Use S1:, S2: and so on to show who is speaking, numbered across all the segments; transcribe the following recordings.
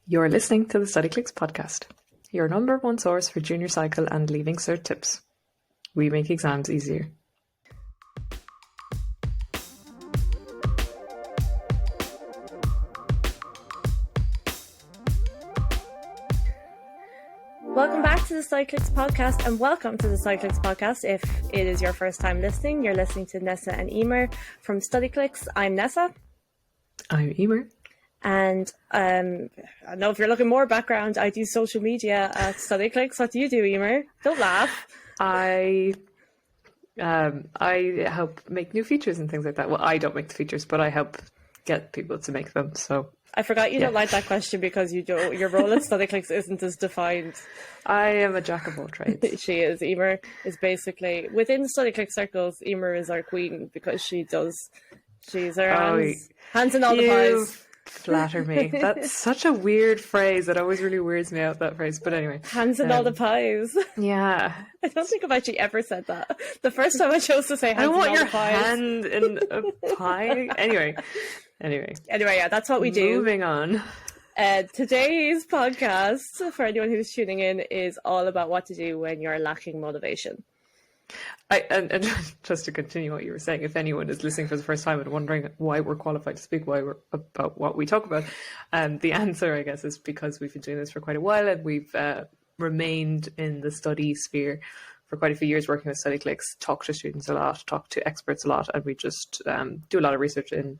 S1: You're listening to the Studyclix Podcast, your number one source for junior cycle and leaving cert tips. We make exams easier.
S2: Welcome back to the Studyclix Podcast, and welcome to the Studyclix Podcast. If it is your first time listening, you're listening to Nessa and Eimear from Studyclix. I'm Nessa.
S1: I'm Eimear.
S2: And I don't know if you're looking more background, I do social media at Studyclix. What do you do, Eimear? Don't laugh.
S1: I help make new features and things like that. Well, I don't make the features, but I help get people to make them. So
S2: I forgot you don't like that question because your role at Studyclix isn't as defined.
S1: I am a jack of all trades.
S2: She is. Eimear is basically, within Studyclix circles, Eimear is our queen because she's our hands in all the pies.
S1: Flatter me. That's such a weird phrase. It always really weirds me out, that phrase. But anyway.
S2: Hands in all the pies.
S1: Yeah.
S2: I don't think I've actually ever said that. The first time I chose to say hands in all the pies.
S1: I don't want your hand in a pie. Anyway, yeah,
S2: that's what we do.
S1: Moving on.
S2: Today's podcast, for anyone who's tuning in, is all about what to do when you're lacking motivation.
S1: And just to continue what you were saying, if anyone is listening for the first time and wondering why we're qualified to speak about what we talk about, the answer, I guess, is because we've been doing this for quite a while and we've remained in the study sphere for quite a few years, working with Studyclix, talk to students a lot, talk to experts a lot, and we just do a lot of research in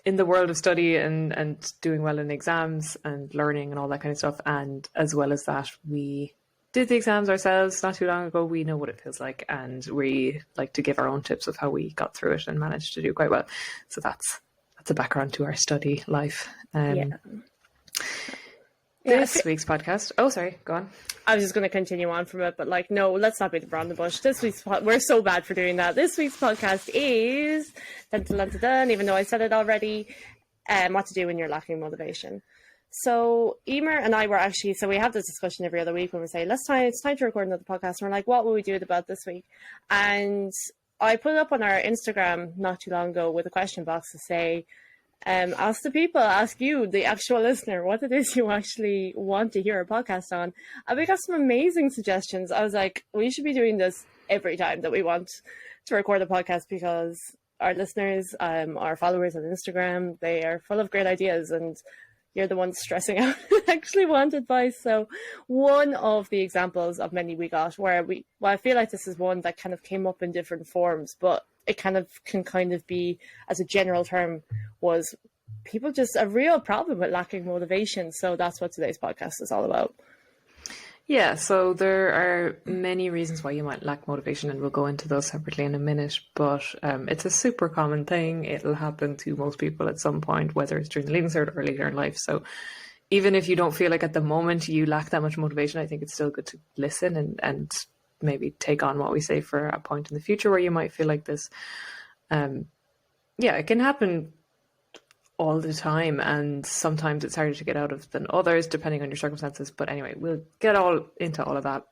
S1: the world of study and doing well in exams and learning and all that kind of stuff. And as well as that, we did the exams ourselves not too long ago. We know what it feels like, and we like to give our own tips of how we got through it and managed to do quite well. So that's a background to our study life. This week's podcast. Oh, sorry, go on.
S2: I was just going to continue on from it, but no, let's not beat around the bush. We're so bad for doing that. This week's podcast is even though I said it already, what to do when you're lacking motivation. So Eimear and I we have this discussion every other week when we say, it's time to record another podcast. And we're like, what will we do about this week? And I put it up on our Instagram not too long ago with a question box to say, ask you, the actual listener, what it is you actually want to hear a podcast on. And we got some amazing suggestions. I was like, we should be doing this every time that we want to record a podcast because our listeners, our followers on Instagram, they are full of great ideas, and you're the ones stressing out and actually want advice. So one of the examples of many we got I feel like this is one that kind of came up in different forms, but it can be, as a general term, was people just a real problem with lacking motivation. So that's what today's podcast is all about.
S1: Yeah, so there are many reasons why you might lack motivation, and we'll go into those separately in a minute, but it's a super common thing. It'll happen to most people at some point, whether it's during the leaving cert or later in life. So even if you don't feel like at the moment you lack that much motivation, I think it's still good to listen and maybe take on what we say for a point in the future where you might feel like this. It can happen all the time, and sometimes it's harder to get out of than others depending on your circumstances. But anyway, we'll get all into all of that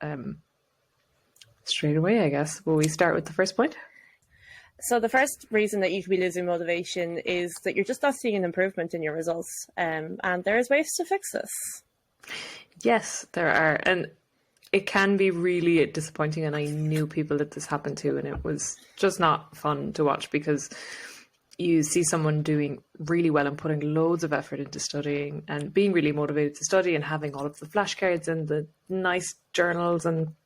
S1: straight away, I guess. Will we start with the first point?
S2: So the first reason that you could be losing motivation is that you're just not seeing an improvement in your results, and there's ways to fix this. Yes, there are, and it can be really disappointing, and I knew people that this happened to, and it was just not fun to watch because you see someone doing really well and putting loads of effort into studying and being really motivated to study and having all of the flashcards and the nice journals and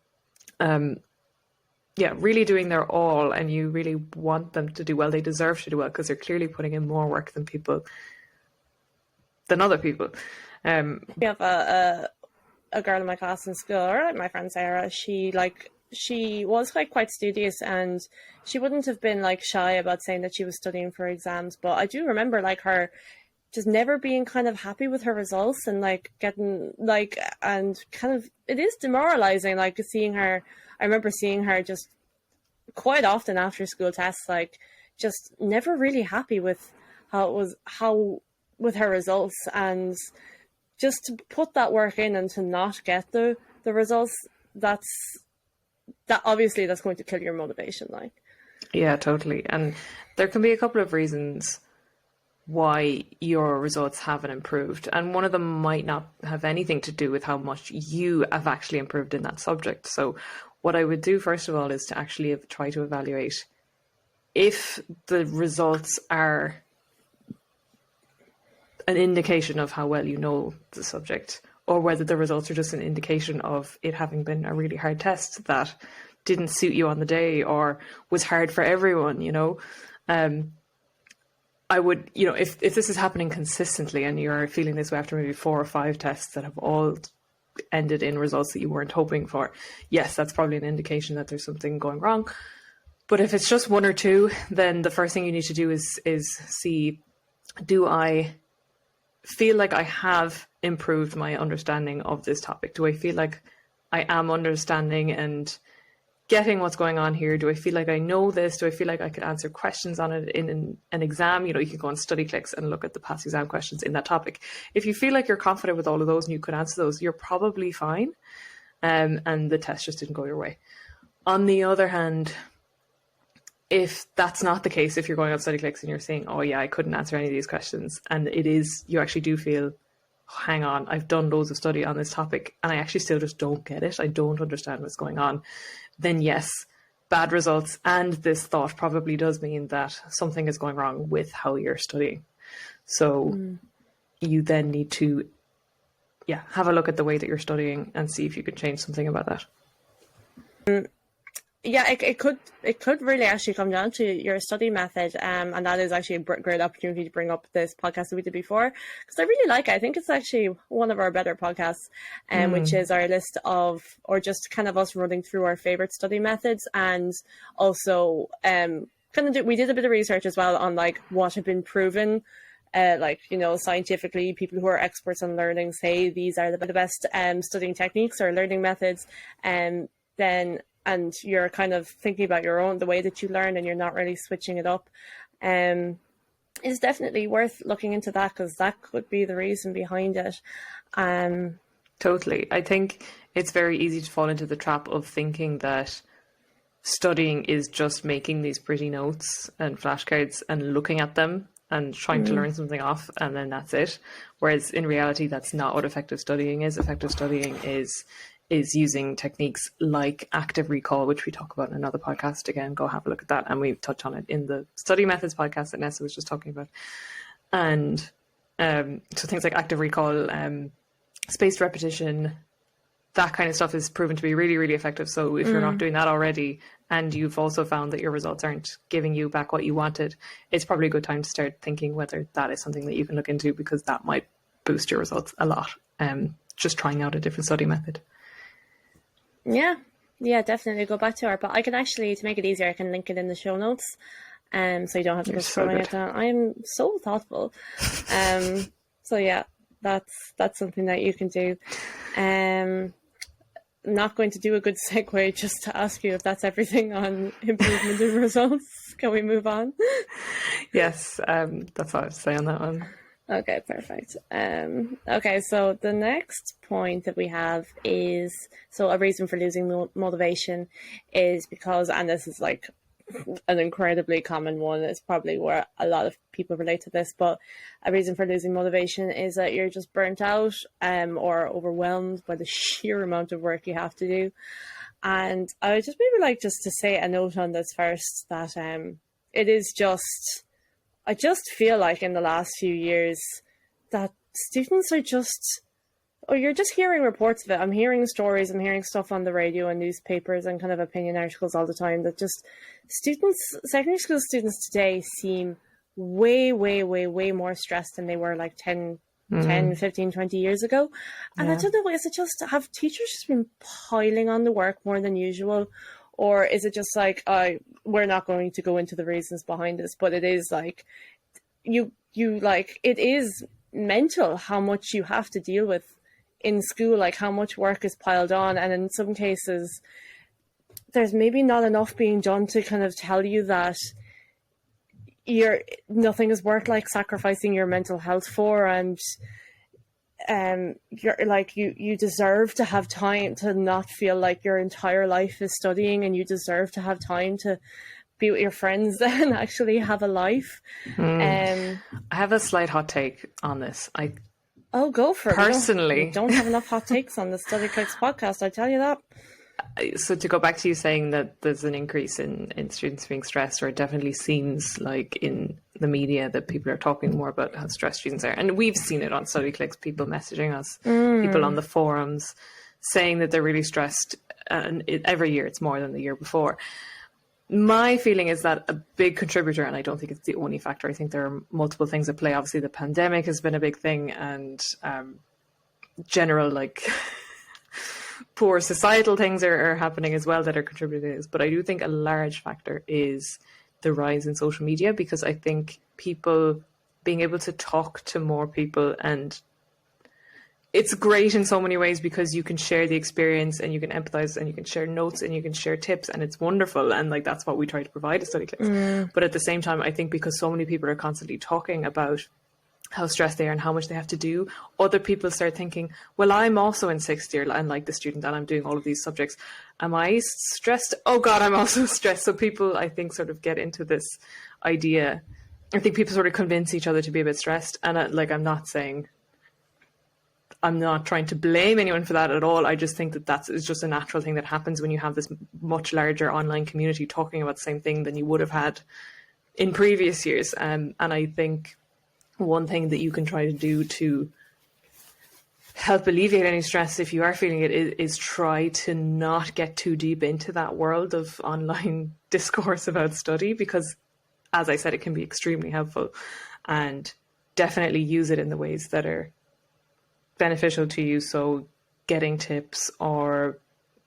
S2: really doing their all, and you really want them to do well. They deserve to do well because they're clearly putting in more work than other people. We have a girl in my class in school, or my friend Sarah. She was quite studious, and she wouldn't have been shy about saying that she was studying for exams. But I do remember her just never being kind of happy with her results and getting and kind of, it is demoralizing seeing her. I remember seeing her just quite often after school tests, just never really happy with with her results, and just to put that work in and to not get the results, that's going to kill your motivation. Yeah,
S1: totally. And there can be a couple of reasons why your results haven't improved. And one of them might not have anything to do with how much you have actually improved in that subject. So what I would do, first of all, is to actually try to evaluate if the results are an indication of how well you know the subject, or whether the results are just an indication of it having been a really hard test that didn't suit you on the day or was hard for everyone, you know. I would, you know, if this is happening consistently and you're feeling this way after maybe 4 or 5 tests that have all ended in results that you weren't hoping for, yes, that's probably an indication that there's something going wrong. But if it's just 1 or 2, then the first thing you need to do is see, do I feel like I have improved my understanding of this topic? Do I feel like I am understanding and getting what's going on here? Do I feel like I know this? Do I feel like I could answer questions on it in an exam? You know, you can go on Studyclix and look at the past exam questions in that topic. If you feel like you're confident with all of those and you could answer those, you're probably fine. And the test just didn't go your way. On the other hand, if that's not the case, if you're going on Studyclix and you're saying, oh yeah, I couldn't answer any of these questions, and it is, you actually do feel, hang on, I've done loads of study on this topic and I actually still just don't get it, I don't understand what's going on, then yes, bad results and this thought probably does mean that something is going wrong with how you're studying. So you then need to have a look at the way that you're studying and see if you can change something about that.
S2: Yeah, it could really actually come down to your study method, and that is actually a great opportunity to bring up this podcast that we did before, because I really like it. I think it's actually one of our better podcasts, which is our list of, or just kind of us running through our favorite study methods, and also we did a bit of research as well on like what had been proven. Like, you know, scientifically, people who are experts on learning say these are the best studying techniques or learning methods, and you're kind of thinking about the way that you learn, and you're not really switching it up. It's definitely worth looking into that, because that could be the reason behind it.
S1: Totally. I think it's very easy to fall into the trap of thinking that studying is just making these pretty notes and flashcards and looking at them and trying to learn something off, and then that's it. Whereas in reality, that's not what effective studying is. Effective studying is using techniques like active recall, which we talk about in another podcast. Again, go have a look at that. And we touch on it in the study methods podcast that Nessa was just talking about. And so things like active recall, spaced repetition, that kind of stuff is proven to be really, really effective. So if you're not doing that already, and you've also found that your results aren't giving you back what you wanted, it's probably a good time to start thinking whether that is something that you can look into, because that might boost your results a lot. Just trying out a different study method.
S2: Yeah, definitely go back to her. But I can actually, to make it easier, I can link it in the show notes, so you don't have to go scrolling it down. I am so thoughtful. So yeah, that's something that you can do. Not going to do a good segue just to ask you if that's everything on improvement in results. Can we move on?
S1: Yes, that's all I have to say on that one.
S2: Okay, perfect. Okay, so the next point that we have is, so a reason for losing motivation is because, and this is like an incredibly common one, it's probably where a lot of people relate to this, but a reason for losing motivation is that you're just burnt out or overwhelmed by the sheer amount of work you have to do. And I would just maybe like just to say a note on this first, that it is just, I just feel like in the last few years that students are just, or you're just hearing reports of it. I'm hearing stories, I'm hearing stuff on the radio and newspapers and kind of opinion articles all the time that just secondary school students today seem way more stressed than they were like 10, 15, 20 years ago. And I don't know, is it just, have teachers just been piling on the work more than usual? Or is it just like, we're not going to go into the reasons behind this, but it is like, you like, it is mental how much you have to deal with in school, like how much work is piled on. And in some cases, there's maybe not enough being done to kind of tell you that nothing is worth like sacrificing your mental health for. And you're like, you deserve to have time to not feel like your entire life is studying, and you deserve to have time to be with your friends and actually have a life.
S1: I have a slight hot take on this.
S2: Go for it.
S1: Personally,
S2: we don't have enough hot takes on the Studyclix podcast, I tell you that.
S1: So to go back to you saying that there's an increase in students being stressed, or it definitely seems like in the media that people are talking more about how stressed students are. And we've seen it on Studyclix, people messaging us, people on the forums saying that they're really stressed. And every year it's more than the year before. My feeling is that a big contributor, and I don't think it's the only factor, I think there are multiple things at play. Obviously the pandemic has been a big thing, and general like poor societal things are happening as well that are contributing to this. But I do think a large factor is the rise in social media, because I think people being able to talk to more people, and it's great in so many ways because you can share the experience and you can empathize and you can share notes and you can share tips, and it's wonderful. And like, that's what we try to provide at Studyclix. But at the same time, I think because so many people are constantly talking about how stressed they are and how much they have to do, other people start thinking, well, I'm also in sixth year and like the student, and I'm doing all of these subjects. Am I stressed? Oh God, I'm also stressed. So people, I think, sort of get into this idea. I think people sort of convince each other to be a bit stressed. And I'm not trying to blame anyone for that at all. I just think that it's just a natural thing that happens when you have this much larger online community talking about the same thing than you would have had in previous years. And I think one thing that you can try to do to help alleviate any stress, if you are feeling it, is try to not get too deep into that world of online discourse about study, because, as I said, it can be extremely helpful, and definitely use it in the ways that are beneficial to you. So getting tips or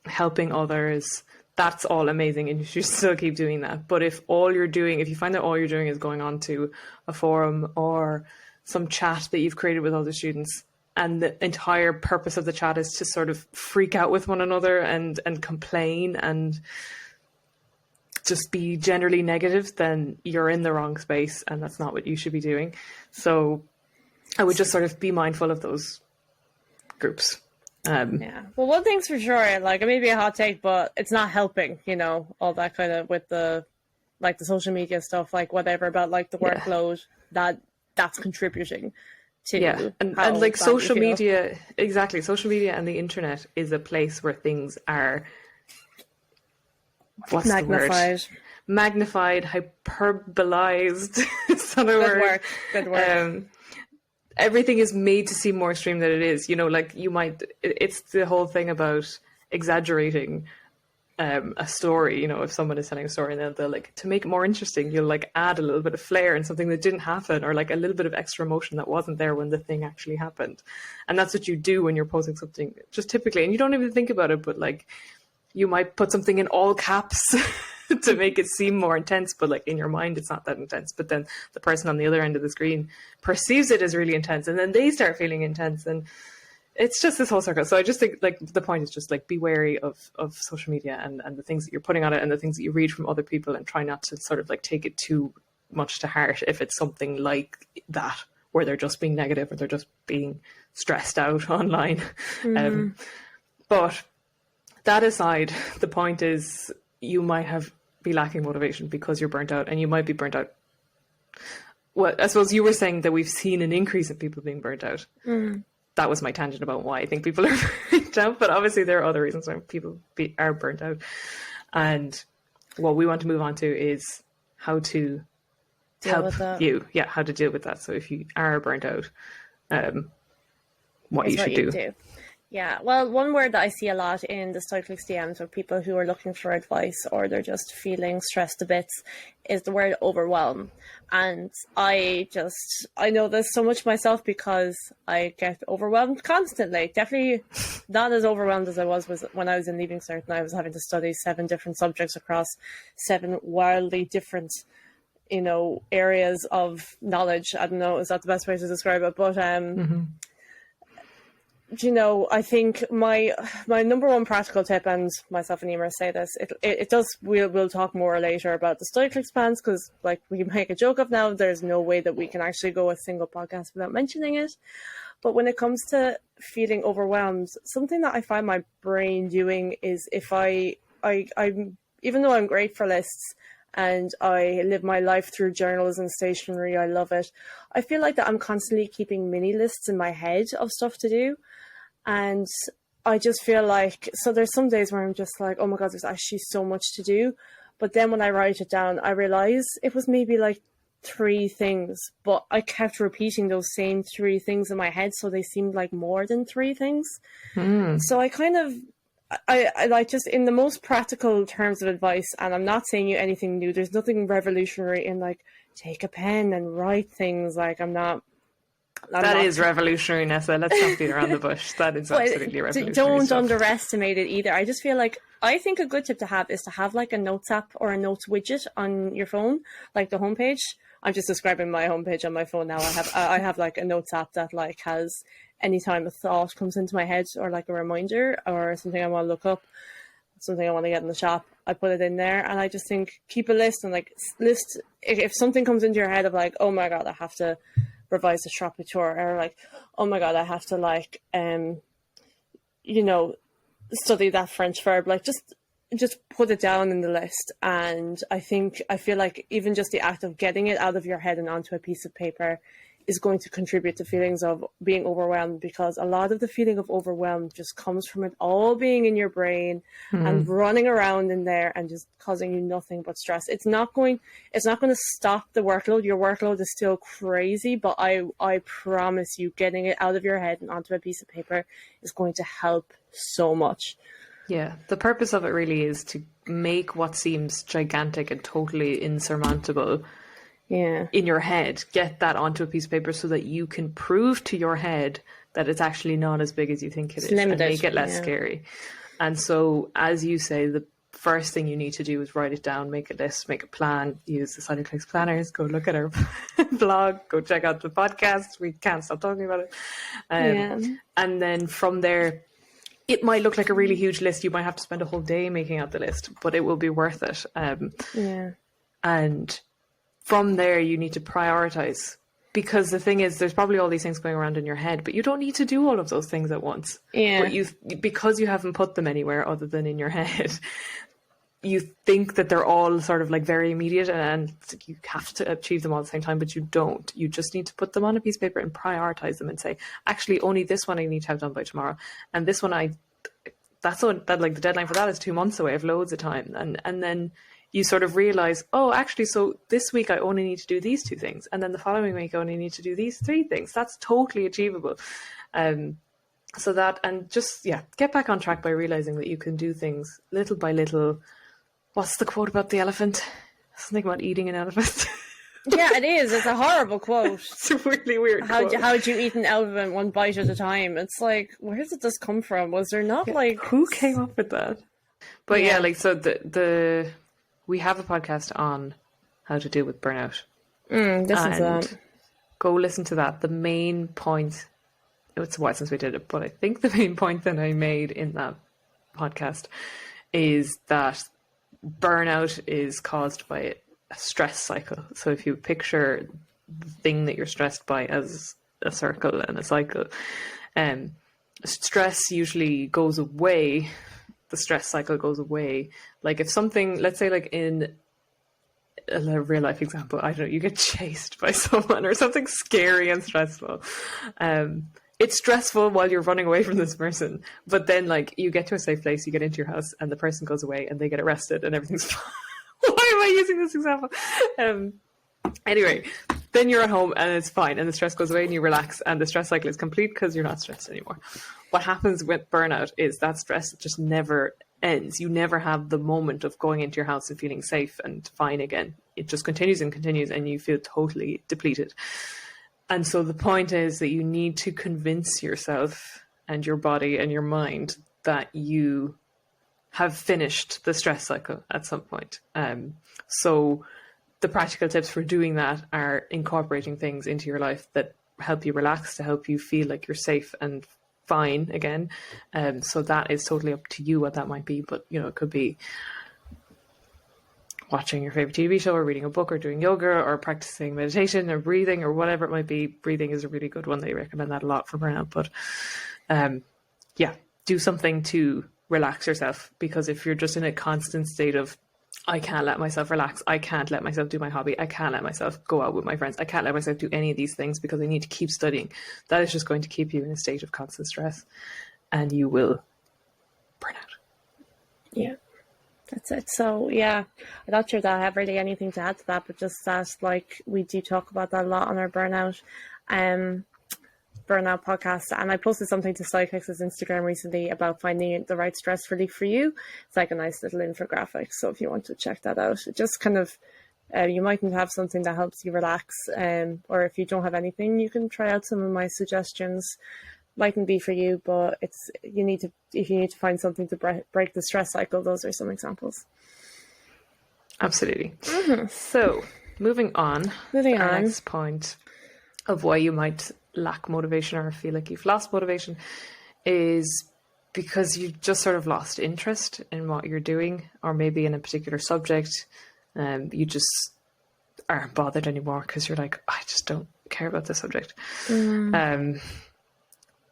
S1: helping others, that's all amazing, and you should still keep doing that. But if you find that all you're doing is going on to a forum or some chat that you've created with other students, and the entire purpose of the chat is to sort of freak out with one another and complain and just be generally negative, then you're in the wrong space, and that's not what you should be doing. So I would just sort of be mindful of those groups.
S2: Yeah. Well, one thing's for sure, like, it may be a hot take, but it's not helping, all that kind of with the social media stuff, like whatever about like the workload, that's contributing to
S1: and like social media, exactly. Social media and the internet is a place where things are magnified, hyperbolized. It's not a word. Good work. Everything is made to seem more extreme than it is. Like it's the whole thing about exaggerating a story. If someone is telling a story and they'll like, to make it more interesting, you'll like add a little bit of flair and something that didn't happen, or like a little bit of extra emotion that wasn't there when the thing actually happened. And that's what you do when you're posting something, just typically, and you don't even think about it, but like you might put something in all caps to make it seem more intense, but like in your mind it's not that intense, but then the person on the other end of the screen perceives it as really intense, and then they start feeling intense, and it's just this whole circle. So I just think like the point is just like be wary of social media and the things that you're putting on it and the things that you read from other people, and try not to sort of like take it too much to heart if it's something like that where they're just being negative or they're just being stressed out online. But that aside, the point is you might be lacking motivation because you're burnt out, and you might be burnt out. Well, I suppose you were saying that we've seen an increase in people being burnt out. That was my tangent about why I think people are burnt out, but obviously there are other reasons why people are burnt out. And what we want to move on to is how to help you. Yeah, how to deal with that. So if you are burnt out, what you should do.
S2: Yeah, well, one word that I see a lot in the Studyclix DMs of people who are looking for advice or they're just feeling stressed to bits is the word overwhelm. And I know this so much myself because I get overwhelmed constantly. Definitely not as overwhelmed as I was when I was in Leaving Cert and I was having to study 7 different subjects across 7 wildly different, areas of knowledge. I don't know, is that the best way to describe it? But I think my number one practical tip, and myself and Eimear say this, it does, we'll talk more later about the Studyclix plans, because like we make a joke of now, there's no way that we can actually go a single podcast without mentioning it. But when it comes to feeling overwhelmed, something that I find my brain doing is if I even though I'm great for lists and I live my life through journals and stationery. I love it. I feel like that I'm constantly keeping mini lists in my head of stuff to do. And I just feel like, so there's some days where I'm just like, oh my God, there's actually so much to do. But then when I write it down, I realize it was maybe like 3 things, but I kept repeating those same 3 things in my head, so they seemed like more than 3 things. So I kind of, I like, just in the most practical terms of advice, and I'm not saying you anything new, there's nothing revolutionary in like take a pen and write things. Like that
S1: is revolutionary, Nessa. Let's not beat around the bush. That is absolutely revolutionary.
S2: Don't
S1: stuff.
S2: underestimate it either. I just feel like, I think a good tip to have is to have like a notes app or a notes widget on your phone, like the homepage. I'm just describing my homepage on my phone now. I have like a notes app that like has, anytime a thought comes into my head or like a reminder or something I want to look up, something I want to get in the shop, I put it in there. And I just think, keep a list and like list, if something comes into your head of like, oh my God, I have to revise the shop tour, or like, oh my God, I have to like, study that French verb, like just put it down in the list. And I feel like even just the act of getting it out of your head and onto a piece of paper is going to contribute to feelings of being overwhelmed, because a lot of the feeling of overwhelm just comes from it all being in your brain and running around in there and just causing you nothing but stress. It's not going to stop the workload. Your workload is still crazy, but I promise you, getting it out of your head and onto a piece of paper is going to help so much.
S1: Yeah, the purpose of it really is to make what seems gigantic and totally insurmountable in your head, get that onto a piece of paper so that you can prove to your head that it's actually not as big as you think it is, and make it less scary. And so, as you say, the first thing you need to do is write it down, make a list, make a plan, use the Studyclix planners, go look at our blog, go check out the podcast. We can't stop talking about it. And then from there, it might look like a really huge list. You might have to spend a whole day making out the list, but it will be worth it. And from there, you need to prioritize, because the thing is, there's probably all these things going around in your head, but you don't need to do all of those things at once. But because you haven't put them anywhere other than in your head, you think that they're all sort of like very immediate and you have to achieve them all at the same time, but you don't. You just need to put them on a piece of paper and prioritize them and say, actually, only this one I need to have done by tomorrow, and this one like the deadline for that is 2 months away. I have loads of time, and then you sort of realize, oh, actually, so this week I only need to do these 2 things, and then the following week I only need to do these 3 things. That's totally achievable. So that, and just get back on track by realizing that you can do things little by little. What's the quote about the elephant? Something about eating an elephant.
S2: Yeah, it is. It's a horrible quote.
S1: It's a really weird quote.
S2: How'd you eat an elephant one bite at a time? It's like, where did this come from? Was there not like...
S1: Who came up with that? But so we have a podcast on how to deal with burnout.
S2: Listen to that.
S1: Go listen to that. The main point... It's a while since we did it, but I think the main point that I made in that podcast is that burnout is caused by a stress cycle. So if you picture the thing that you're stressed by as a circle and a cycle, stress usually goes away. The stress cycle goes away. Like if something, let's say like in a real life example, I don't know, you get chased by someone or something scary and stressful. It's stressful while you're running away from this person, but then like you get to a safe place, you get into your house and the person goes away and they get arrested and everything's fine. Why am I using this example? Anyway, then you're at home and it's fine and the stress goes away and you relax and the stress cycle is complete because you're not stressed anymore. What happens with burnout is that stress just never ends. You never have the moment of going into your house and feeling safe and fine again. It just continues and continues and you feel totally depleted. And so the point is that you need to convince yourself and your body and your mind that you have finished the stress cycle at some point. So the practical tips for doing that are incorporating things into your life that help you relax, to help you feel like you're safe and fine again. So that is totally up to you what that might be. But, you know, it could be watching your favorite TV show or reading a book or doing yoga or practicing meditation or breathing or whatever it might be. Breathing is a really good one. They recommend that a lot for burnout. But do something to relax yourself, because if you're just in a constant state of I can't let myself relax. I can't let myself do my hobby. I can't let myself go out with my friends. I can't let myself do any of these things because I need to keep studying. That is just going to keep you in a state of constant stress, and you will burn out.
S2: Yeah, that's it. So yeah, I'm not sure that I have really anything to add to that, but just that, like, we do talk about that a lot on our burnout podcast, and I posted something to Studyclix's Instagram recently about finding the right stress relief for you. It's like a nice little infographic, so if you want to check that out, it just kind of you mightn't have something that helps you relax, or if you don't have anything, you can try out some of my suggestions. Mightn't be for you, but if you need to find something to break the stress cycle, those are some examples.
S1: Absolutely. So moving on, our next point of why you might lack motivation or feel like you've lost motivation is because you just sort of lost interest in what you're doing, or maybe in a particular subject. You just aren't bothered anymore because you're like, I just don't care about this subject.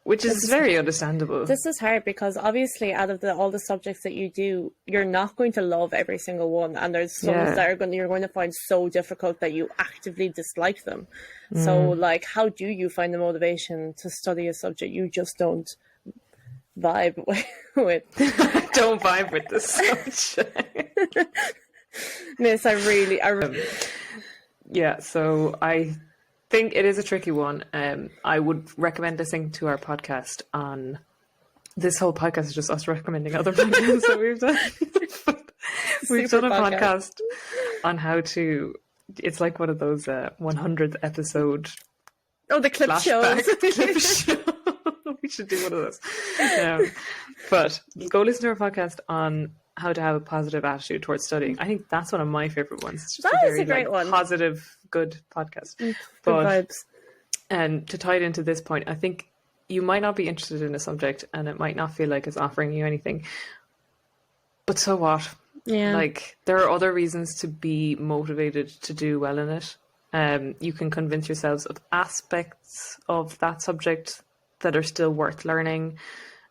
S1: Which is very understandable.
S2: This is hard because obviously out of all the subjects that you do, you're not going to love every single one, and there's some that you're going to find so difficult that you actively dislike them. So like, how do you find the motivation to study a subject you just don't vibe with?
S1: Don't vibe with the subject.
S2: Miss,
S1: yeah, so I think it is a tricky one. I would recommend listening to our podcast on... This whole podcast is just us recommending other podcasts that we've done. We've done a podcast on how to... It's like one of those 100th episode...
S2: Oh, the clip shows.
S1: Clip show. We should do one of those. But go listen to our podcast on how to have a positive attitude towards studying. I think that's one of my favorite ones. It's just a great one. Positive, good podcast.
S2: Good vibes.
S1: And to tie it into this point, I think you might not be interested in a subject and it might not feel like it's offering you anything. But so what?
S2: Yeah.
S1: Like, there are other reasons to be motivated to do well in it. You can convince yourselves of aspects of that subject that are still worth learning.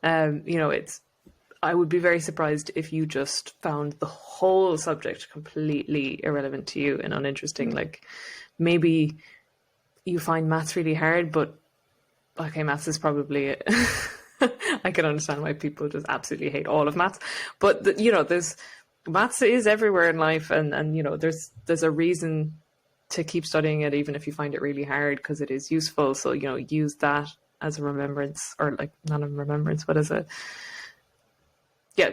S1: I would be very surprised if you just found the whole subject completely irrelevant to you and uninteresting. Like, maybe you find maths really hard, but okay, maths is probably it. I can understand why people just absolutely hate all of maths, but there's maths is everywhere in life, and there's a reason to keep studying it, even if you find it really hard, because it is useful. So use that as a remembrance, or like not a remembrance, but as a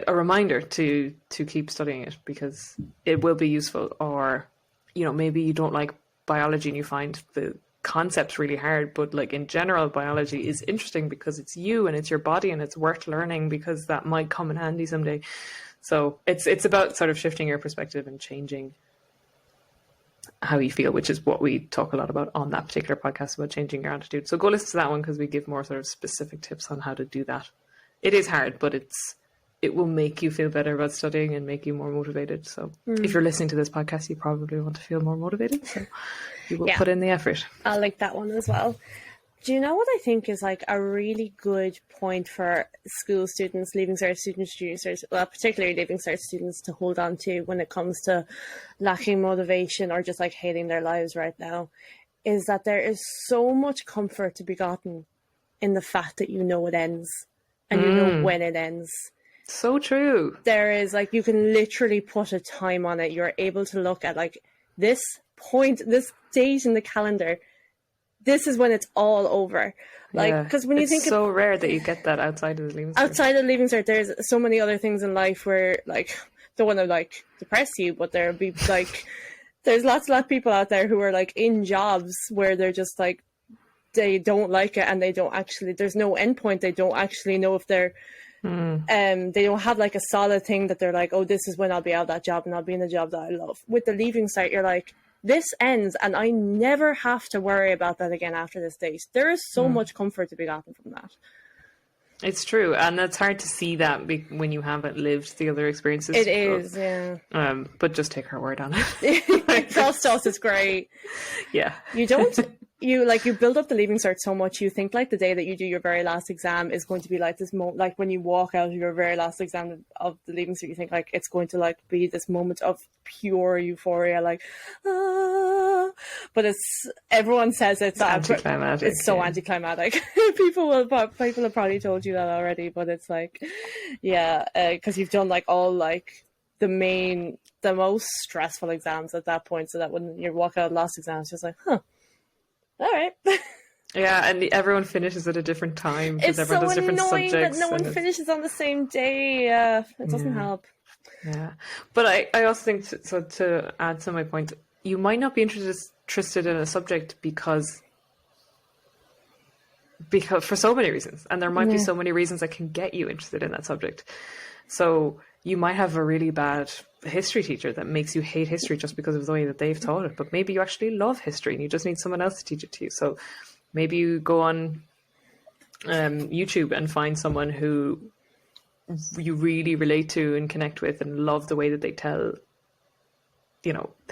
S1: reminder to keep studying it, because it will be useful. Or maybe you don't like biology and you find the concepts really hard, but like in general, biology is interesting because it's you and it's your body and it's worth learning because that might come in handy someday. So it's about sort of shifting your perspective and changing how you feel, which is what we talk a lot about on that particular podcast, about changing your attitude. So go listen to that one, because we give more sort of specific tips on how to do that. It is hard, but it will make you feel better about studying and make you more motivated. So if you're listening to this podcast, you probably want to feel more motivated. So you will put in the effort.
S2: I like that one as well. Do you know what I think is like a really good point for school students, Leaving Cert students, junior cert, well, particularly Leaving Cert students, to hold on to when it comes to lacking motivation or just like hating their lives right now, is that there is so much comfort to be gotten in the fact that you know it ends and you know when it ends.
S1: So true.
S2: There is like, you can literally put a time on it. You're able to look at like this point, this date in the calendar. This is when it's all over. Like, because when you think
S1: it's so rare that you get that outside of the Leaving Cert.
S2: Outside of the Leaving Cert, there's so many other things in life where, like, don't want to like depress you, but there'll be like, there's lots of people out there who are like in jobs where they're just like, they don't like it and they don't actually, there's no end point. They don't actually know if they're, they don't have like a solid thing that they're like, oh, this is when I'll be out of that job and I'll be in the job that I love. With the Leaving Cert, you're like, this ends and I never have to worry about that again after this date. There is so much comfort to be gotten from that.
S1: It's true, and it's hard to see that when you haven't lived the other experiences.
S2: It is, yeah.
S1: But just take her word on it.
S2: Trust us, it's great.
S1: Yeah.
S2: You don't you build up the leaving cert so much, you think like the day that you do your very last exam is going to be like this moment, like when you walk out of your very last exam of the leaving cert, you think like it's going to like be this moment of pure euphoria, like but everyone says it's
S1: anticlimactic.
S2: It's so anticlimactic. People have probably told you that already, but it's like, yeah, because you've done like all like the most stressful exams at that point, so that when you walk out of the last exam, it's just like, all right.
S1: Yeah, and everyone finishes at a different time because everyone does different subjects.
S2: It's so annoying that no one finishes on the same day. It doesn't help.
S1: Yeah, but I also think to add to my point, you might not be interested in a subject because for so many reasons, and there might be so many reasons that can get you interested in that subject. So you might have a really bad history teacher that makes you hate history just because of the way that they've taught it, but maybe you actually love history and you just need someone else to teach it to you. So maybe you go on YouTube and find someone who you really relate to and connect with and love the way that they tell,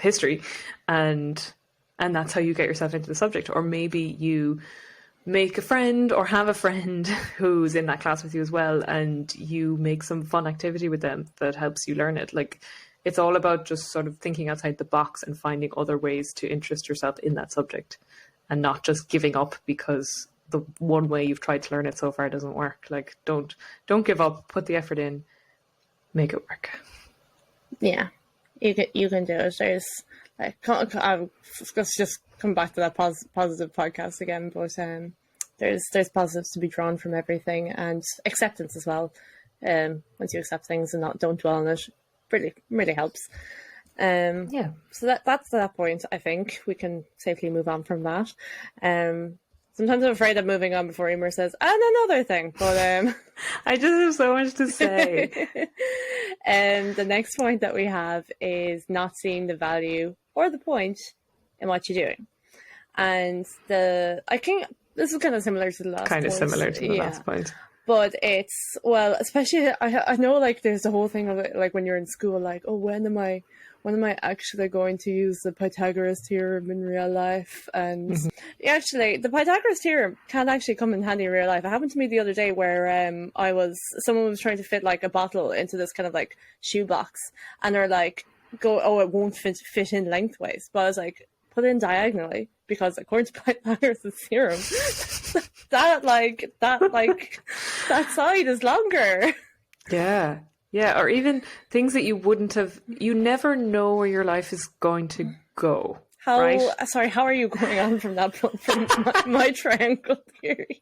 S1: history, and that's how you get yourself into the subject. Or maybe you make a friend or have a friend who's in that class with you as well, and you make some fun activity with them that helps you learn it. Like, it's all about just sort of thinking outside the box and finding other ways to interest yourself in that subject, and not just giving up because the one way you've tried to learn it so far doesn't work. Like, don't give up, put the effort in, make it work.
S2: Yeah, you can do it. There's like, let's just come back to that positive podcast again, but there's positives to be drawn from everything, and acceptance as well. Once you accept things and don't dwell on it, really helps. So that's that point. I think we can safely move on from that. Sometimes I'm afraid of moving on before Eimear says, and another thing, but
S1: I just have so much to say.
S2: The next point that we have is not seeing the value or the point in what you're doing. And I think this is kind of similar to the last point.
S1: Similar to the last point.
S2: But it's, well, especially, I know, like, there's the whole thing of it, like, when you're in school, like, oh, when am I actually going to use the Pythagoras theorem in real life? And actually, the Pythagoras theorem can actually come in handy in real life. It happened to me the other day where someone was trying to fit, like, a bottle into this kind of, like, shoebox. And they're like, it won't fit in lengthways. But I was like, put it in diagonally, because according to Pythagoras' theorem, that side is longer. Yeah, or even things that you never know where your life is going to go. Right? Sorry, how are you going on from that point, from my triangle theory?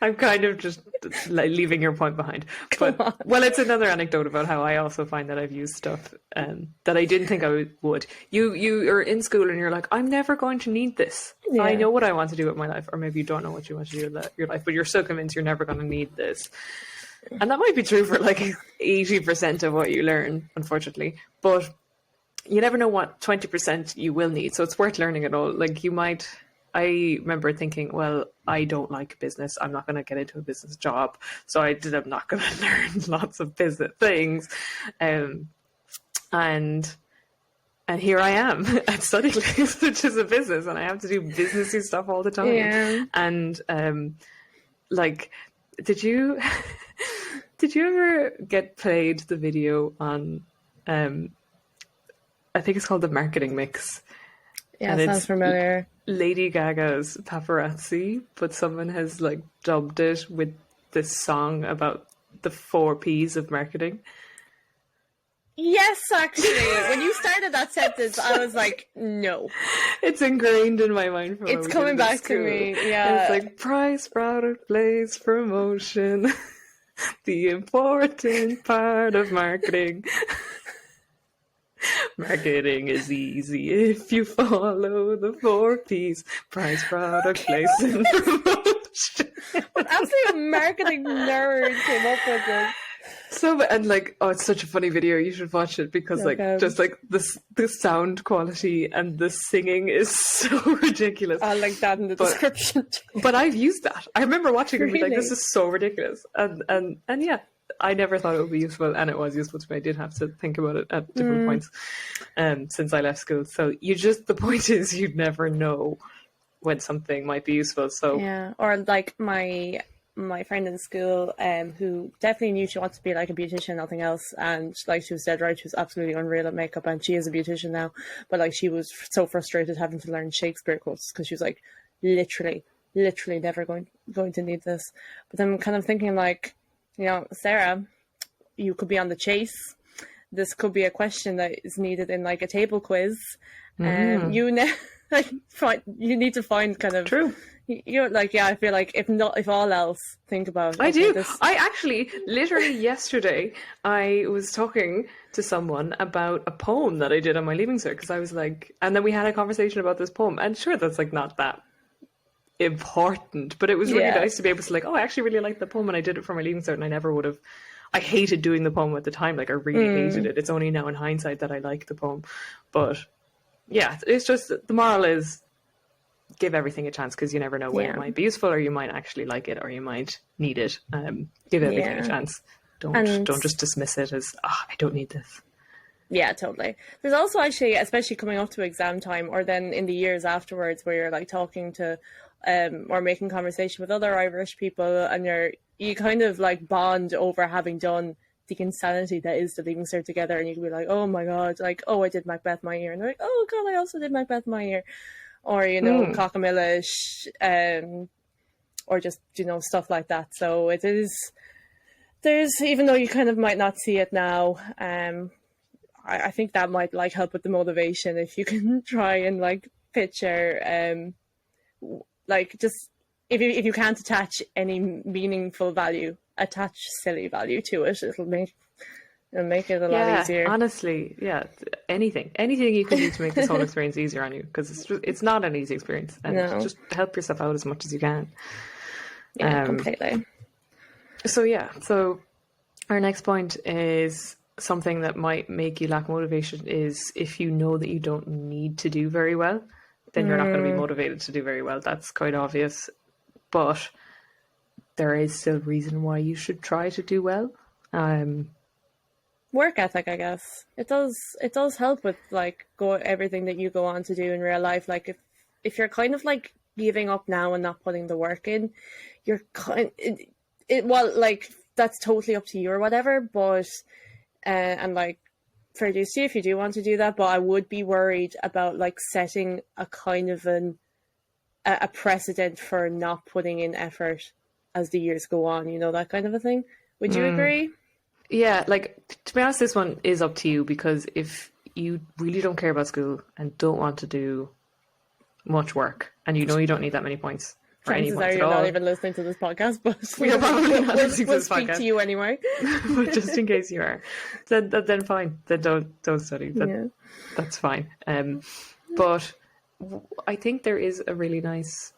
S1: I'm kind of just leaving your point behind. But, well, it's another anecdote about how I also find that I've used stuff that I didn't think I would. You are in school and you're like, I'm never going to need this. Yeah. I know what I want to do with my life. Or maybe you don't know what you want to do with your life, but you're so convinced you're never going to need this. And that might be true for like 80% of what you learn, unfortunately. But you never know what 20% you will need. So it's worth learning it all. Like, I remember thinking, well, I don't like business. I'm not going to get into a business job. So I'm not going to learn lots of business things. And here I am at Studyclix, which is a business, and I have to do businessy stuff all the time. Yeah. And did you ever get played the video on, I think it's called the Marketing Mix?
S2: Yeah, it sounds familiar.
S1: Lady Gaga's Paparazzi, but someone has like dubbed it with this song about the 4 Ps of marketing.
S2: Yes, actually. When you started that sentence, I was like, no.
S1: It's ingrained in my mind.
S2: It's coming back to me, yeah.
S1: And it's like price, product, place, promotion. The important part of marketing. Marketing is easy if you follow the 4 Ps. Price, product, place, and promotion.
S2: An absolute marketing nerd came up with this.
S1: It's such a funny video. You should watch it because the sound quality and the singing is so ridiculous.
S2: I'll link that in the description too.
S1: But I've used that. I remember watching it and being like, this is so ridiculous. And yeah, I never thought it would be useful, and it was useful to me. I did have to think about it at different points since I left school. So the point is, you'd never know when something might be useful. So
S2: yeah, or like my friend in school, who definitely knew she wanted to be like a beautician, nothing else, and like she was dead right, she was absolutely unreal at makeup, and she is a beautician now. But like she was so frustrated having to learn Shakespeare quotes because she was like, literally never going to need this. But then I'm kind of thinking like, you know, Sarah, you could be on the chase. This could be a question that is needed in like a table quiz. You need to find kind of
S1: true.
S2: You know, like, yeah, I feel like if all else, think about it.
S1: I do. I actually, literally yesterday, I was talking to someone about a poem that I did on my leaving cert, because I was like, and then we had a conversation about this poem, and sure, that's like not that important, but it was really nice to be able to like, oh, I actually really like the poem, and I did it for my leaving cert, and I never would have. I hated doing the poem at the time, like I really hated it. It's only now in hindsight that I like the poem, but yeah, it's just the moral is give everything a chance, because you never know when it might be useful, or you might actually like it, or you might need it. Give everything a chance. Don't just dismiss it as I don't need this.
S2: Yeah, totally. There's also actually, especially coming up to exam time, or then in the years afterwards, where you're like talking to or making conversation with other Irish people, and you kind of like bond over having done the insanity that is the leaving cert together, and you can be like, oh my god, like, oh, I did Macbeth my year, and they're like, oh god, I also did Macbeth my year. Or, you know, Cockamillish, or just, you know, stuff like that. So there's, even though you kind of might not see it now, I think that might like help with the motivation if you can try and like picture, like just, if you can't attach any meaningful value, attach silly value to it. It'll make it a lot easier.
S1: Honestly, anything you can do to make this whole experience easier on you, because it's not an easy experience, and just help yourself out as much as you can.
S2: Yeah, completely.
S1: So our next point is something that might make you lack motivation is if you know that you don't need to do very well, then you're not going to be motivated to do very well. That's quite obvious, but there is still reason why you should try to do well.
S2: Work ethic, I guess. It does help with like everything that you go on to do in real life. Like if you're kind of like giving up now and not putting the work in, you're well, like that's totally up to you or whatever. But and like fair dues to you if you do want to do that. But I would be worried about like setting a kind of a precedent for not putting in effort as the years go on. You know, that kind of a thing. Would you agree?
S1: Yeah, like, to be honest, this one is up to you, because if you really don't care about school and don't want to do much work, and you know you don't need that many points, or any points at all.
S2: You're not even listening to this podcast, but
S1: we're probably not listening to this podcast.
S2: We'll speak to you anyway.
S1: But just in case you are, then fine. Then don't study. That's fine. But I think there is a really nice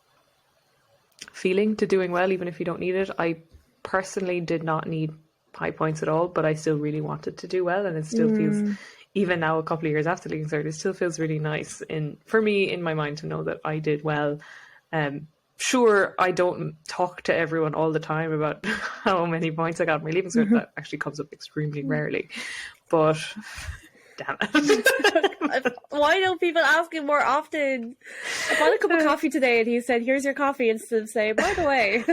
S1: feeling to doing well, even if you don't need it. I personally did not need high points at all, but I still really wanted to do well, and it still feels, even now a couple of years after leaving cert, it still feels really nice for me in my mind to know that I did well. Sure, I don't talk to everyone all the time about how many points I got in my leaving cert. That actually comes up extremely rarely, but damn it.
S2: Why don't people ask him more often? I bought a cup of coffee today, and he said, here's your coffee, instead of saying, by the way.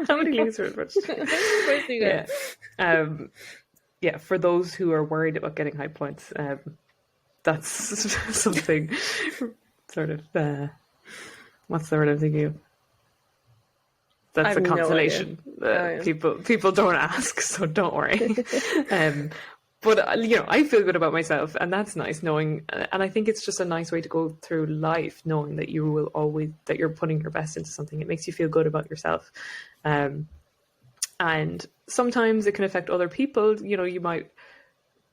S1: How many leaving cert? Yeah, for those who are worried about getting high points, that's something sort of, what's the word I'm thinking of? That's a consolation. People don't ask, so don't worry. But, you know, I feel good about myself, and that's nice knowing, and I think it's just a nice way to go through life, knowing that you will always, that you're putting your best into something. It makes you feel good about yourself. And sometimes it can affect other people. You know, you might,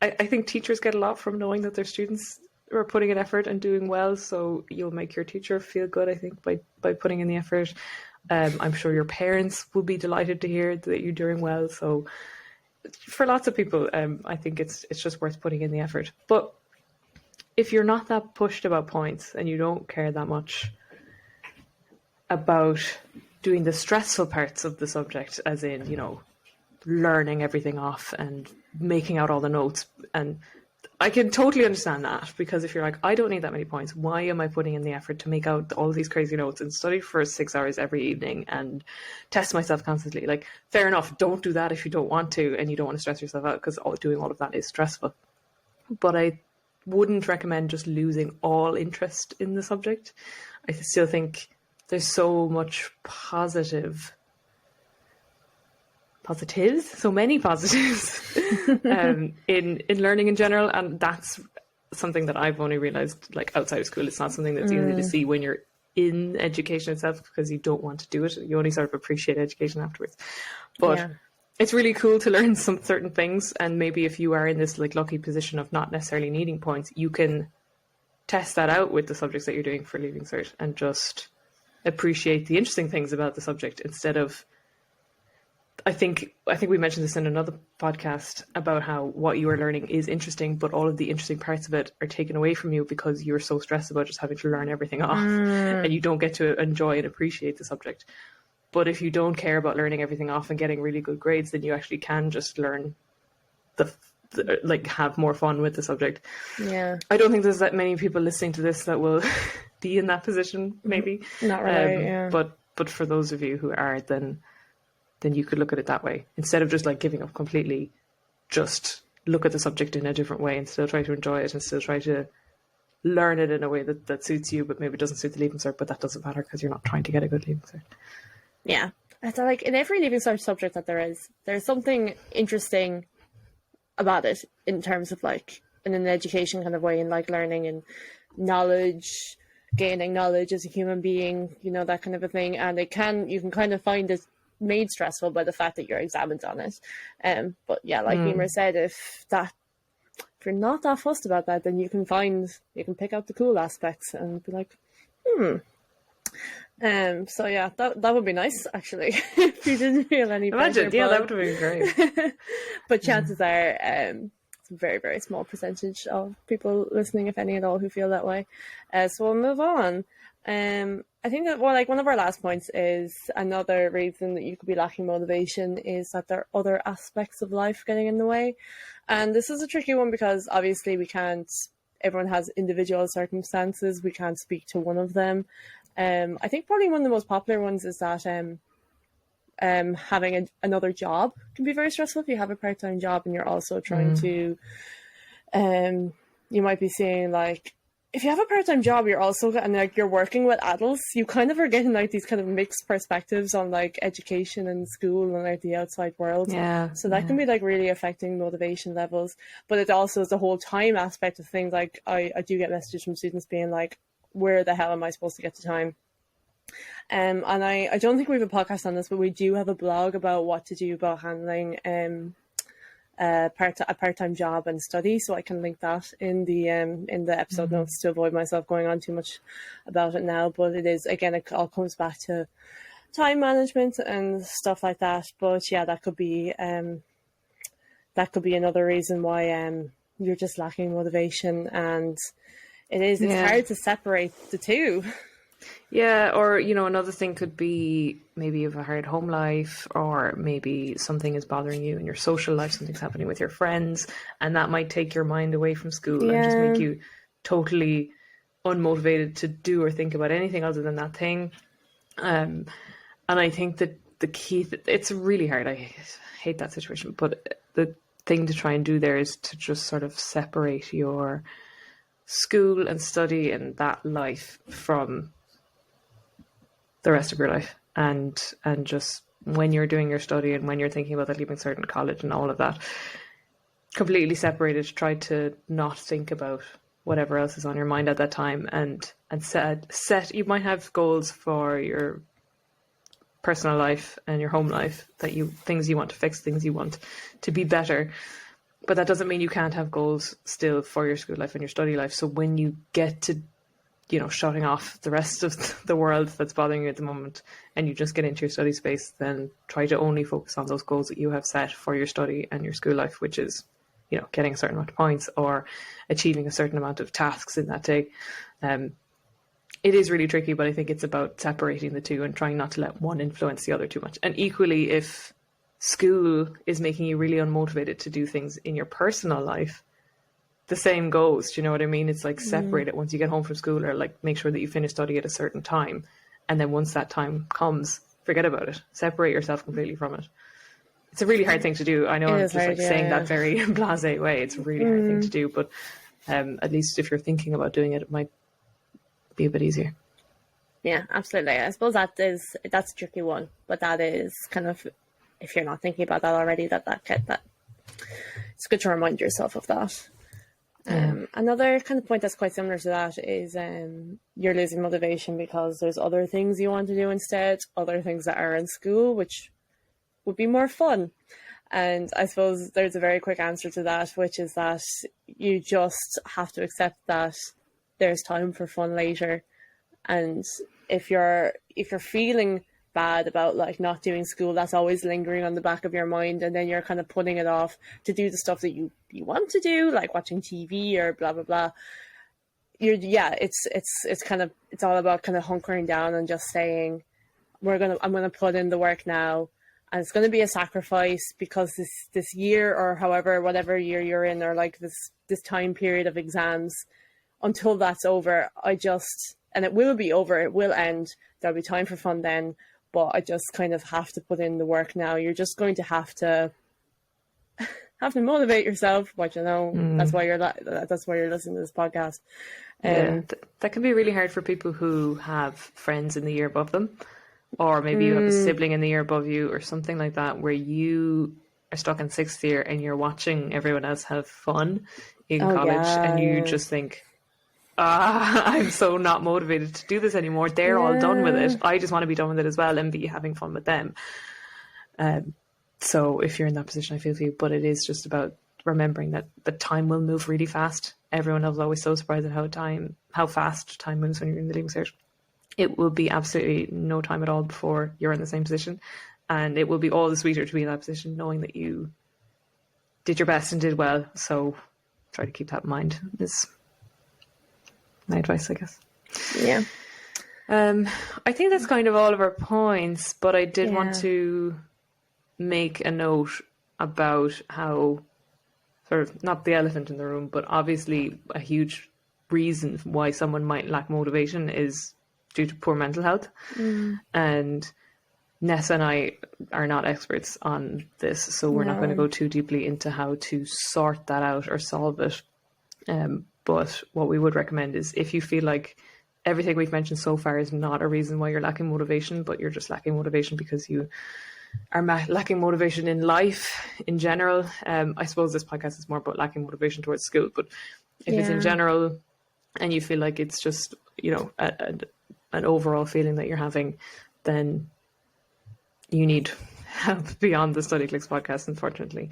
S1: I think teachers get a lot from knowing that their students are putting in effort and doing well. So you'll make your teacher feel good, I think, by putting in the effort. I'm sure your parents will be delighted to hear that you're doing well. So for lots of people, I think it's just worth putting in the effort. But if you're not that pushed about points and you don't care that much about doing the stressful parts of the subject, as in, you know, learning everything off and making out all the notes and I can totally understand that, because if you're like, I don't need that many points, why am I putting in the effort to make out all these crazy notes and study for 6 hours every evening and test myself constantly? Like, fair enough, don't do that if you don't want to and you don't want to stress yourself out, because doing all of that is stressful. But I wouldn't recommend just losing all interest in the subject. I still think there's so much so many positives in learning in general, and that's something that I've only realized like outside of school. It's not something that's easy to see when you're in education itself, because you don't want to do it. You only sort of appreciate education afterwards. But it's really cool to learn some certain things, and maybe if you are in this like lucky position of not necessarily needing points, you can test that out with the subjects that you're doing for Leaving Cert and just appreciate the interesting things about the subject instead of, I think we mentioned this in another podcast about how what you are learning is interesting, but all of the interesting parts of it are taken away from you because you're so stressed about just having to learn everything off and you don't get to enjoy and appreciate the subject. But if you don't care about learning everything off and getting really good grades, then you actually can just learn like have more fun with the subject.
S2: Yeah.
S1: I don't think there's that many people listening to this that will be in that position, maybe.
S2: Not really, yeah.
S1: But for those of you who are, then you could look at it that way. Instead of just like giving up completely, just look at the subject in a different way and still try to enjoy it and still try to learn it in a way that suits you, but maybe doesn't suit the Leaving Cert, but that doesn't matter because you're not trying to get a good Leaving Cert.
S2: Yeah. It's like in every Leaving Cert subject that there's something interesting about it in terms of like in an education kind of way, and like learning and knowledge, gaining knowledge as a human being, you know, that kind of a thing. And you can kind of find it made stressful by the fact that you're examined on it. But yeah, like Eimear said, if you're not that fussed about that, then you can pick out the cool aspects and be like, so yeah, that would be nice actually if you didn't feel any pressure.
S1: Imagine, that would have been great.
S2: But chances are it's a very, very small percentage of people listening, if any at all, who feel that way. So we'll move on. I think that one of our last points is another reason that you could be lacking motivation is that there are other aspects of life getting in the way. And this is a tricky one because obviously everyone has individual circumstances. We can't speak to one of them. I think probably one of the most popular ones is that having another job can be very stressful. If you have a part-time job and you're also trying to, you might be seeing like, if you have a part-time job, you're also, and like you're working with adults, you kind of are getting like these kind of mixed perspectives on like education and school and like the outside world.
S1: Yeah.
S2: So that can be like really affecting motivation levels. But it also is the whole time aspect of things. Like I do get messages from students being like, where the hell am I supposed to get to time? And I don't think we have a podcast on this, but we do have a blog about what to do about handling a part-time job and study, so I can link that in the episode notes to avoid myself going on too much about it now. But it is, again, it all comes back to time management and stuff like that. But yeah, that could be another reason why you're just lacking motivation, and it's hard to separate the two.
S1: Yeah, or, another thing could be maybe you have a hard home life, or maybe something is bothering you in your social life, something's happening with your friends, and that might take your mind away from school and just make you totally unmotivated to do or think about anything other than that thing. And I think that the key, it's really hard. I hate that situation, but the thing to try and do there is to just sort of separate your school and study and that life from the rest of your life, and just when you're doing your study and when you're thinking about the Leaving Cert in college and all of that, completely separated. Try to not think about whatever else is on your mind at that time, and set. You might have goals for your personal life and your home life, things you want to fix, things you want to be better. But that doesn't mean you can't have goals still for your school life and your study life. So when you get to, shutting off the rest of the world that's bothering you at the moment, and you just get into your study space, then try to only focus on those goals that you have set for your study and your school life, which is, getting a certain amount of points or achieving a certain amount of tasks in that day. It is really tricky, but I think it's about separating the two and trying not to let one influence the other too much. And equally, if school is making you really unmotivated to do things in your personal life, the same goes. Do you know what I mean? It's like separate it once you get home from school, or like make sure that you finish study at a certain time. And then once that time comes, forget about it. Separate yourself completely from it. It's a really hard thing to do. I know I'm just like saying that very blasé way. It's a really hard thing to do, but at least if you're thinking about doing it, it might be a bit easier.
S2: Yeah, absolutely. I suppose that's a tricky one, but that is kind of, if you're not thinking about that already, that it's good to remind yourself of that. Another kind of point that's quite similar to that is you're losing motivation because there's other things you want to do instead, other things that are in school, which would be more fun. And I suppose there's a very quick answer to that, which is that you just have to accept that there's time for fun later. And if you're feeling bad about like not doing school, that's always lingering on the back of your mind, and then you're kind of putting it off to do the stuff that you want to do, like watching TV or blah blah blah. It's all about kind of hunkering down and just saying I'm gonna put in the work now, and it's gonna be a sacrifice because this year, or whatever year you're in, or like this time period of exams, until that's over, and it will be over, it will end, there'll be time for fun then, but I just kind of have to put in the work now. You're just going to have to motivate yourself, but that's why you're listening to this podcast.
S1: That can be really hard for people who have friends in the year above them, or maybe you have a sibling in the year above you or something like that, where you are stuck in sixth year and you're watching everyone else have fun in college, and you just think, I'm so not motivated to do this anymore. They're all done with it. I just want to be done with it as well and be having fun with them. So if you're in that position, I feel for you, but it is just about remembering that the time will move really fast. Everyone is always so surprised at how fast time moves when you're in the leaving cert. It will be absolutely no time at all before you're in the same position, and it will be all the sweeter to be in that position, knowing that you did your best and did well. So try to keep that in mind. Is my advice, I guess.
S2: Yeah.
S1: I think that's kind of all of our points, but I did want to make a note about how, sort of, not the elephant in the room, but obviously a huge reason why someone might lack motivation is due to poor mental health. And Nessa and I are not experts on this, so we're not going to go too deeply into how to sort that out or solve it. But what we would recommend is, if you feel like everything we've mentioned so far is not a reason why you're lacking motivation, but you're just lacking motivation because you are lacking motivation in life in general. I suppose this podcast is more about lacking motivation towards school, but if it's in general and you feel like it's just, an overall feeling that you're having, then you need help beyond the Studyclix podcast, unfortunately.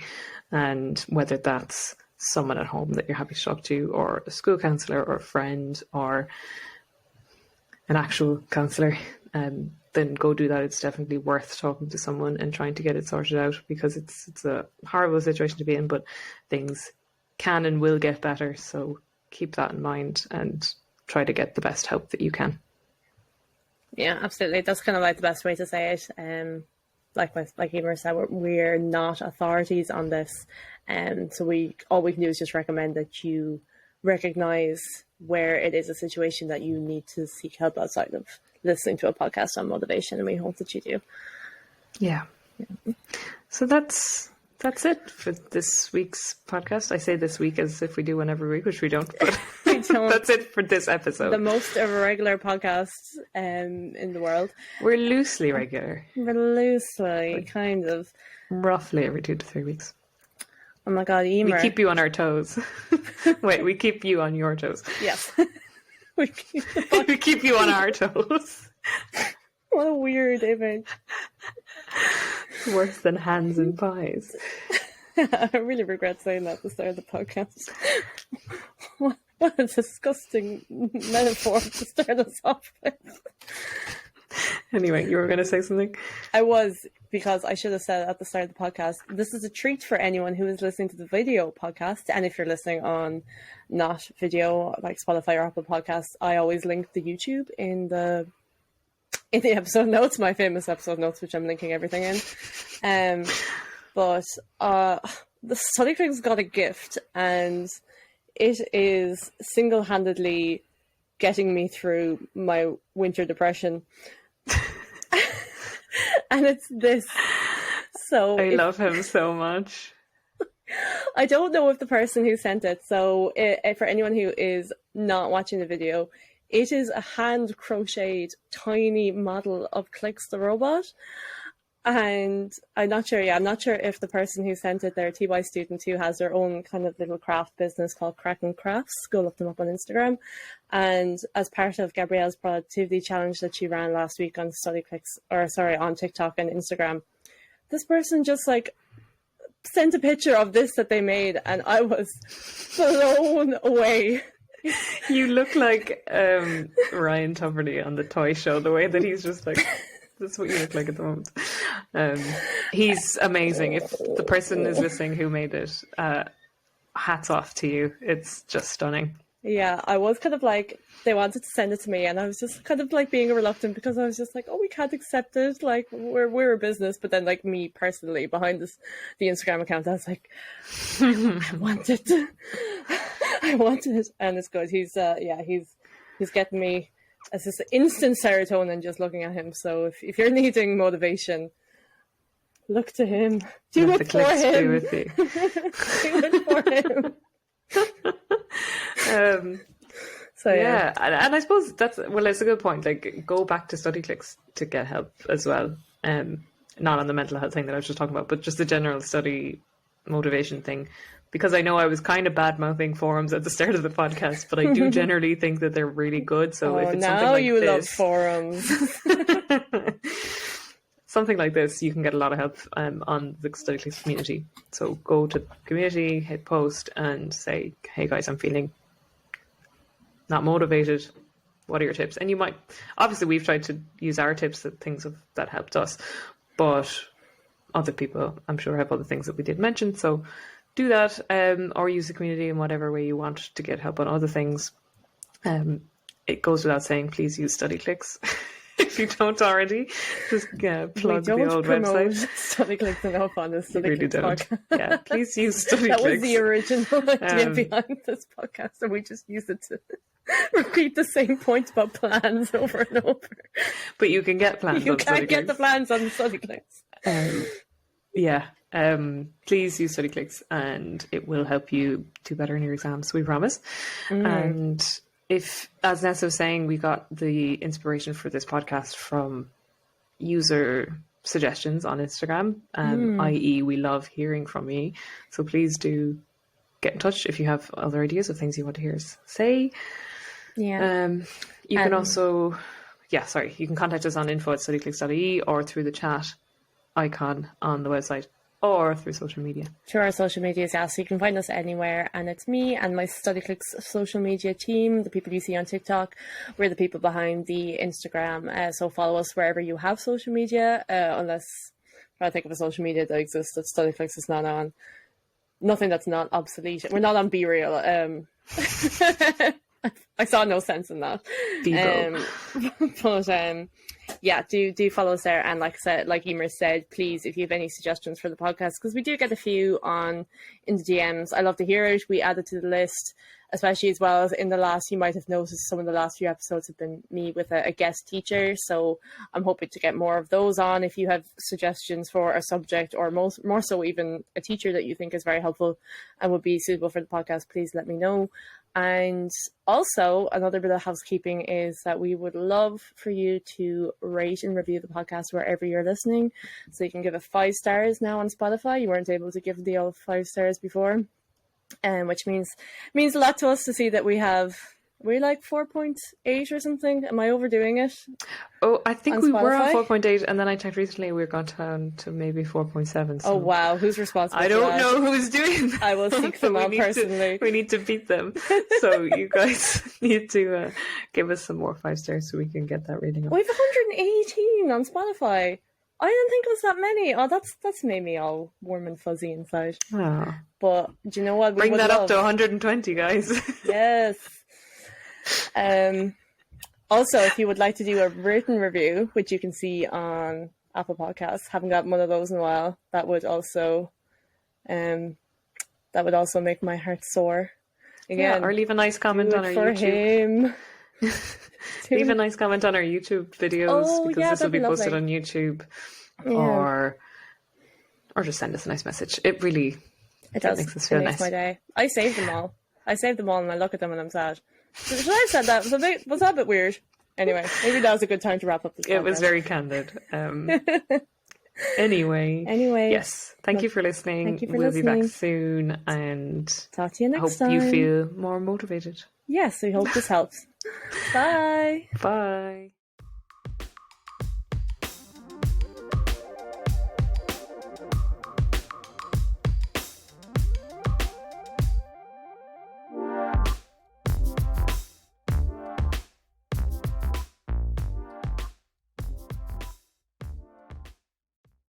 S1: And whether that's someone at home that you're happy to talk to, or a school counsellor, or a friend, or an actual counsellor, then go do that. It's definitely worth talking to someone and trying to get it sorted out, because it's a horrible situation to be in, but things can and will get better. So keep that in mind and try to get the best help that you can.
S2: Yeah, absolutely. That's kind of like the best way to say it. Like Eimear said, we're not authorities on this. So all we can do is just recommend that you recognize where it is a situation that you need to seek help outside of listening to a podcast on motivation, and we hope that you do. Yeah.
S1: So that's it for this week's podcast. I say this week as if we do one every week, which we don't, but that's it for this episode.
S2: The most irregular podcast in the world.
S1: We're loosely regular.
S2: Kind of.
S1: Roughly every 2 to 3 weeks.
S2: Oh my God, Eimear.
S1: We keep you on our toes. Wait, we keep you on your toes.
S2: Yes.
S1: We keep you on our toes.
S2: What a weird image.
S1: Worse than hands and pies.
S2: I really regret saying that at the start of the podcast. What a disgusting metaphor to start us off with.
S1: Anyway, you were going to say something?
S2: I was, because I should have said at the start of the podcast, this is a treat for anyone who is listening to the video podcast. And if you're listening on not video, like Spotify or Apple Podcasts, I always link the YouTube in the episode notes, my famous episode notes, which I'm linking everything in. But the Studyclix got a gift, and it is single-handedly getting me through my winter depression. And it's this. So
S1: I love him so much.
S2: I don't know if the person who sent it, so for anyone who is not watching the video, it is a hand crocheted tiny model of Clix the robot. And I'm not sure if the person who sent it, they're a TY student who has their own kind of little craft business called Kraken Crafts. Go look them up on Instagram. And as part of Gabrielle's productivity challenge that she ran last week on on TikTok and Instagram, this person just like sent a picture of this that they made, and I was blown away.
S1: You look like Ryan Tuberty on the toy show, the way that he's just like, that's what you look like at the moment. He's amazing. If the person is listening who made it, hats off to you. It's just stunning.
S2: Yeah, I was kind of like, they wanted to send it to me, and I was just kind of like being reluctant because I was just like, oh, we can't accept it. Like, we're a business. But then, like, me personally behind the Instagram account, I was like, I want it. I want it. And it's good. He's getting me. It's just instant serotonin just looking at him. So if you're needing motivation, look to him. Do it for him.
S1: Do it for him. So yeah, and I suppose it's a good point. Like, go back to Studyclix to get help as well. Not on the mental health thing that I was just talking about, but just the general study motivation thing. Because I know I was kind of bad mouthing forums at the start of the podcast, but I do generally think that they're really good. So if it's something like
S2: you
S1: this,
S2: love forums.
S1: Something like this, you can get a lot of help on the Studyclix community. So go to the community, hit post, and say, "Hey guys, I'm feeling not motivated. What are your tips?" And you might, obviously, we've tried to use our tips, that helped us, but other people, I'm sure, have other things that we did mention. So do that, or use the community in whatever way you want to get help on other things. It goes without saying, please use Studyclix. If you don't already, just plug the old website.
S2: Studyclix enough on this Studyclix
S1: really don't.
S2: podcast.
S1: Yeah, please use Studyclix.
S2: That was the original idea behind this podcast, and we just use it to repeat the same points about plans over and over.
S1: But you can get plans.
S2: You can't get the plans on Studyclix.
S1: Please use Studyclix, and it will help you do better in your exams. We promise. And if, as Nessa was saying, we got the inspiration for this podcast from user suggestions on Instagram, i.e. we love hearing from you. So please do get in touch if you have other ideas of things you want to hear us say. Yeah. You can also, you can contact us on info@studyclix.ie or through the chat icon on the website, or through social media. Through
S2: our social medias, so you can find us anywhere, and it's me and my Studyclix social media team, the people you see on TikTok. We're the people behind the Instagram, so follow us wherever you have social media, unless I think of a social media that exists that Studyclix is not on. Nothing that's not obsolete. We're not on BeReal. I saw no sense in that. Do follow us there. And like I said, like Eimear said, please, if you have any suggestions for the podcast, because we do get a few in the DMs. I love to hear it. We added to the list, especially as well as in the last, you might have noticed some of the last few episodes have been me with a guest teacher. So I'm hoping to get more of those on. If you have suggestions for a subject, or more so even a teacher that you think is very helpful and would be suitable for the podcast, please let me know. And also, another bit of housekeeping is that we would love for you to rate and review the podcast wherever you're listening. So you can give it 5 stars now on Spotify. You weren't able to give the old 5 stars before, which means a lot to us to see that we're like 4.8 or something. Am I overdoing it?
S1: Oh, I think we were on 4.8, and then I checked recently we've gone down to maybe 4.7. So.
S2: Oh wow, who's responsible?
S1: I don't know who's doing that.
S2: I will seek them out personally.
S1: We need to beat them. So you guys need to give us some more 5 stars so we can get that rating up.
S2: We have 118 on Spotify. I didn't think it was that many. Oh, that's made me all warm and fuzzy inside.
S1: Oh.
S2: But do you know what?
S1: Bring that up to 120, guys.
S2: Yes. Also, if you would like to do a written review, which you can see on Apple Podcasts, haven't gotten one of those in a while, that would also make my heart soar. Again,
S1: or leave a nice comment on our
S2: for
S1: YouTube.
S2: him.
S1: Leave a nice comment on our YouTube videos because this will be posted on YouTube, or just send us a nice message. It really makes us feel nice.
S2: My day. I saved them all. And I look at them and I'm sad. Should I have said that? Was that a bit weird? Anyway, maybe that was a good time to wrap up this podcast.
S1: It was very candid. Anyway, yes. Thank you for listening.
S2: Thank you for
S1: we'll
S2: listening.
S1: be back soon, and
S2: talk to you next time.
S1: Hope you feel more motivated.
S2: Yes, we hope this helps. Bye.
S1: Bye.